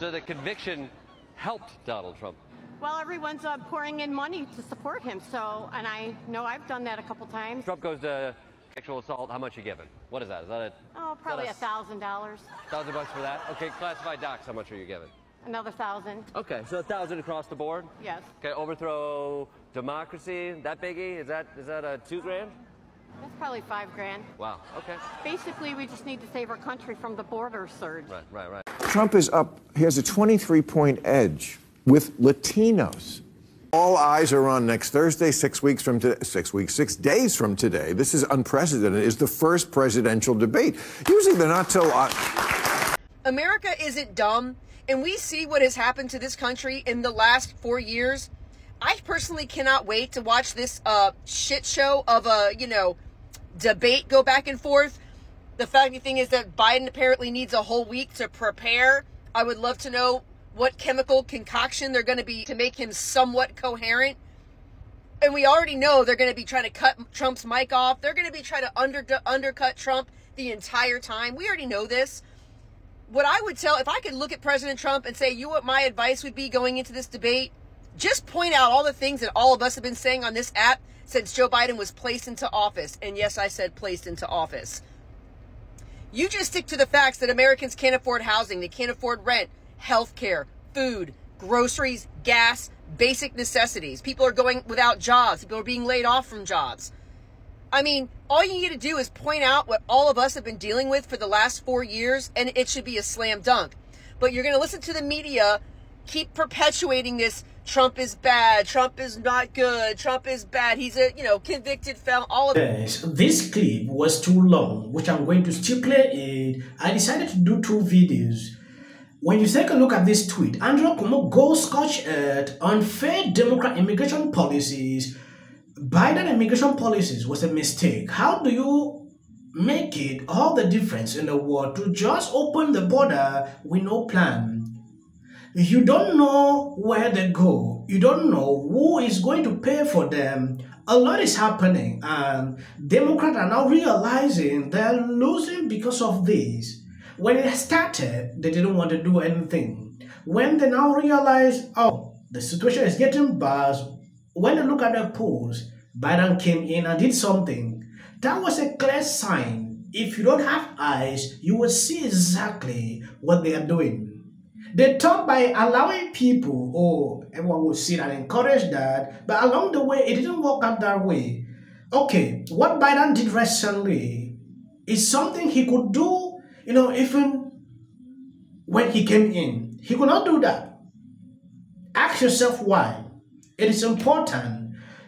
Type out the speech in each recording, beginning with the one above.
So the conviction helped Donald Trump. Well, everyone's pouring in money to support him. So, and I know I've done that a couple times. Trump goes to sexual assault. How much are you giving? What is that? Is that probably $1,000. $1,000 for that? Okay, classified docs. How much are you giving? Another 1,000. Okay, so 1,000 across the board. Yes. Okay, overthrow democracy. That biggie? Is that a $2 grand? That's probably $5 grand. Wow. Okay. Basically, we just need to save our country from the border surge. Right. Trump is up. He has a 23-point edge with Latinos. All eyes are on next Thursday, 6 weeks from today. 6 days from today. This is unprecedented. It's the first presidential debate. Usually they're not till. America isn't dumb, and we see what has happened to this country in the last 4 years. I personally cannot wait to watch this shit show of a, debate go back and forth. The funny thing is that Biden apparently needs a whole week to prepare. I would love to know what chemical concoction they're going to be to make him somewhat coherent. And we already know they're going to be trying to cut Trump's mic off. They're going to be trying to undercut Trump the entire time. We already know this. What I would tell, if I could look at President Trump and say, you know what my advice would be going into this debate? Just point out all the things that all of us have been saying on this app since Joe Biden was placed into office. And yes, I said placed into office. You just stick to the facts that Americans can't afford housing. They can't afford rent, health care, food, groceries, gas, basic necessities. People are going without jobs. People are being laid off from jobs. I mean, all you need to do is point out what all of us have been dealing with for the last 4 years, and it should be a slam dunk. But you're going to listen to the media keep perpetuating this. Trump is bad. Trump is not good. Trump is bad. He's a, convicted felon. All of this clip was too long, which I'm going to still play it. I decided to do 2 videos. When you take a look at this tweet, Cuomo goes scorched unfair Democrat immigration policies. Biden immigration policies was a mistake. How do you make it all the difference in the world to just open the border with no plan? You don't know where they go. You don't know who is going to pay for them. A lot is happening, and Democrats are now realizing they're losing because of this. When it started, they didn't want to do anything. When they now realize, oh, the situation is getting bad, when they look at the polls, Biden came in and did something. That was a clear sign. If you don't have eyes, you will see exactly what they are doing. They thought by allowing people, everyone will sit and encourage that, but along the way, it didn't work out that way. Okay, what Biden did recently is something he could do, even when he came in. He could not do that. Ask yourself why. It is important.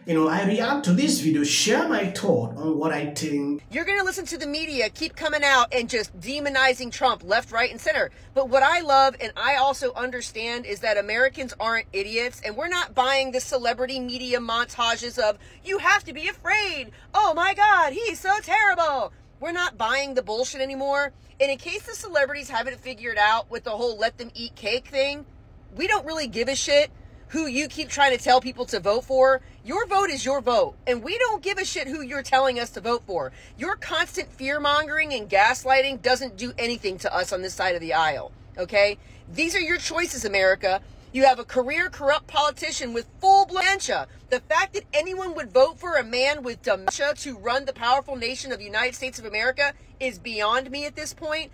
I react to this video, share my thought on what I think. You're going to listen to the media keep coming out and just demonizing Trump left, right, and center. But what I love and I also understand is that Americans aren't idiots, and we're not buying the celebrity media montages of, you have to be afraid. Oh my God, he's so terrible. We're not buying the bullshit anymore. And in case the celebrities haven't figured out with the whole let them eat cake thing, we don't really give a shit who you keep trying to tell people to vote for. Your vote is your vote, and we don't give a shit who you're telling us to vote for. Your constant fear-mongering and gaslighting doesn't do anything to us on this side of the aisle, okay? These are your choices, America. You have a career corrupt politician with full-blown dementia. The fact that anyone would vote for a man with dementia to run the powerful nation of the United States of America is beyond me at this point.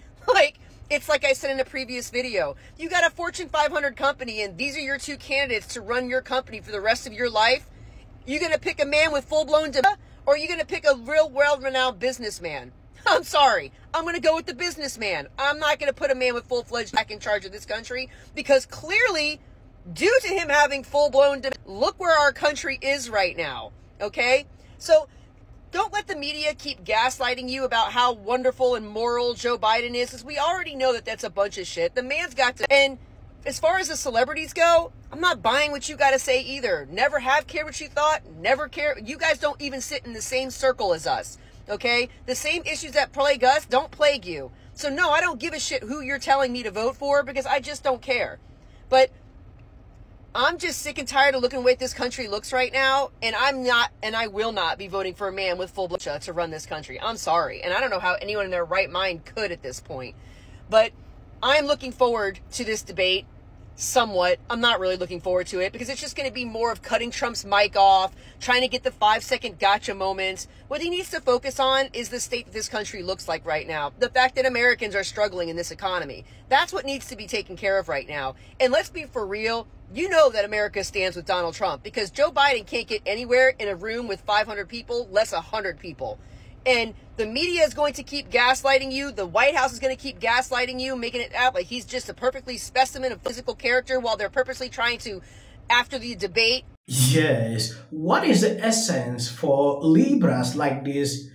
It's like I said in a previous video. You got a Fortune 500 company, and these are your 2 candidates to run your company for the rest of your life. You going to pick a man with full-blown dementia, or are you going to pick a real world-renowned businessman? I'm sorry. I'm going to go with the businessman. I'm not going to put a man with full-fledged back in charge of this country, because clearly, due to him having full-blown dementia, look where our country is right now, okay? So don't let the media keep gaslighting you about how wonderful and moral Joe Biden is, because we already know that that's a bunch of shit. The man's got to... And as far as the celebrities go, I'm not buying what you got to say either. Never have cared what you thought. Never care. You guys don't even sit in the same circle as us, okay? The same issues that plague us don't plague you. So no, I don't give a shit who you're telling me to vote for, because I just don't care. But I'm just sick and tired of looking at the way this country looks right now, and I'm not, and I will not be voting for a man with full blood to run this country. I'm sorry, and I don't know how anyone in their right mind could at this point. But I'm looking forward to this debate. Somewhat. I'm not really looking forward to it because it's just going to be more of cutting Trump's mic off, trying to get the 5-second gotcha moments. What he needs to focus on is the state that this country looks like right now. The fact that Americans are struggling in this economy. That's what needs to be taken care of right now. And let's be for real. You know that America stands with Donald Trump because Joe Biden can't get anywhere in a room with 500 people, less 100 people. And the media is going to keep gaslighting you. The White House is going to keep gaslighting you, making it out like he's just a perfectly specimen of physical character while they're purposely trying to, after the debate. Yes, what is the essence for liberals like this,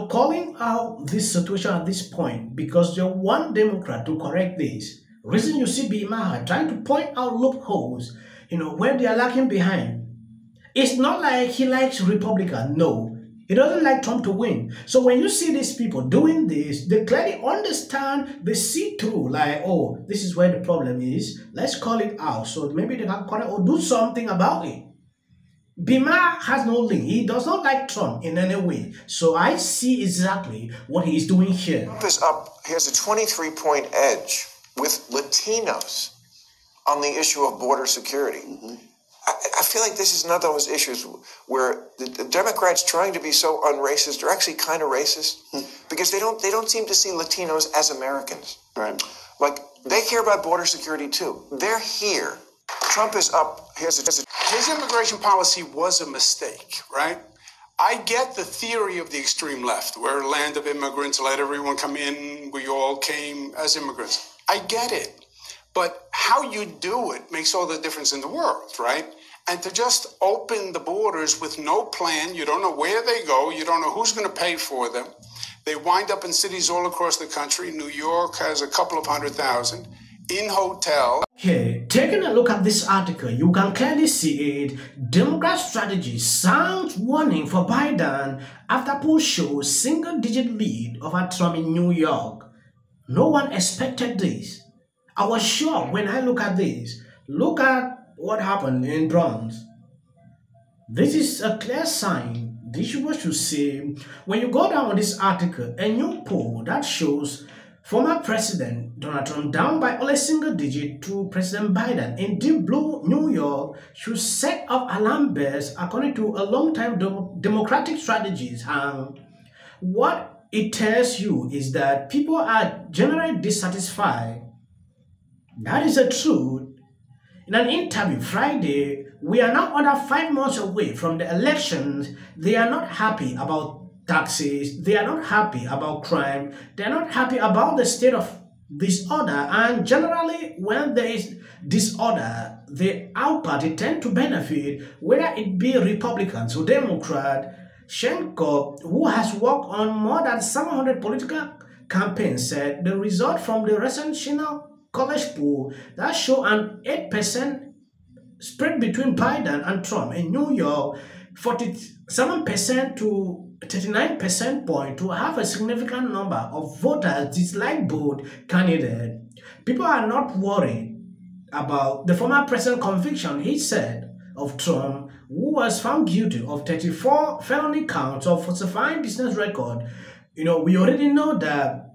calling out this situation at this point? Because they want Democrat to correct this. Reason you see Bill Maher trying to point out loopholes, where they are lacking behind. It's not like he likes Republican, no. He doesn't like Trump to win. So when you see these people doing this, they clearly understand, they see through, like, oh, this is where the problem is. Let's call it out. So maybe they can correct or do something about it. Bill Maher has no link. He does not like Trump in any way. So I see exactly what he is doing here. Trump is up. He has a 23-point edge with Latinos on the issue of border security. I feel like this is another of those issues where the Democrats trying to be so un-racist are actually kind of racist because they don't seem to see Latinos as Americans. Right. Like, they care about border security too. They're here. Trump is up. His immigration policy was a mistake, right? I get the theory of the extreme left. We're a land of immigrants, let everyone come in. We all came as immigrants. I get it. But how you do it makes all the difference in the world, right? And to just open the borders with no plan, you don't know where they go, you don't know who's going to pay for them. They wind up in cities all across the country. New York has a couple of 100,000 in hotels. Okay, taking a look at this article, you can clearly see it. Democrat strategy sounds warning for Biden after poll shows single-digit lead over Trump in New York. No one expected this. I was shocked when I look at this. Look at what happened in Bronx. This is a clear sign. This is what you see. When you go down on this article, a new poll that shows former President Donald Trump down by only single digit to President Biden in deep blue New York should set off alarm bells according to a long-time democratic strategies. And what it tells you is that people are generally dissatisfied. That is the truth. In an interview Friday, we are now under 5 months away from the elections. They are not happy about taxes. They are not happy about crime. They are not happy about the state of disorder. And generally, when there is disorder, the our party tend to benefit, whether it be Republicans or Democrat. Shenko, who has worked on more than 700 political campaigns, said the result from the recent college poll that show an 8% spread between Biden and Trump in New York, 47% to 39% point to have a significant number of voters dislike both candidates. People are not worried about the former president's conviction, he said, of Trump, who was found guilty of 34 felony counts of falsifying business record. We already know that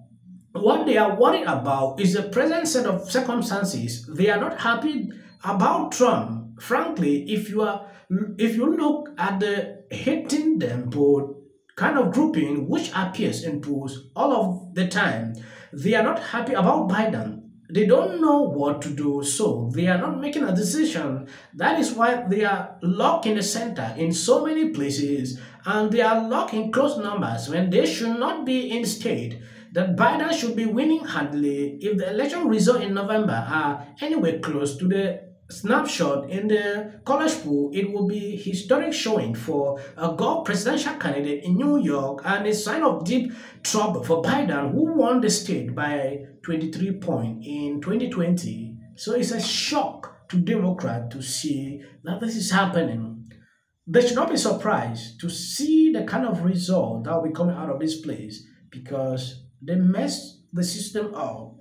what they are worried about is the present set of circumstances. They are not happy about Trump. Frankly, if you look at the hating them both kind of grouping which appears in polls all of the time, they are not happy about Biden. They don't know what to do, so they are not making a decision. That is why they are locked in the center in so many places, and they are locked in close numbers when they should not be in state. That Biden should be winning handily. If the election results in November are anywhere close to the snapshot in the college poll, it will be historic showing for a Gulf presidential candidate in New York and a sign of deep trouble for Biden, who won the state by 23 points in 2020. So it's a shock to Democrats to see that this is happening. They should not be surprised to see the kind of result that will be coming out of this place because they messed the system up.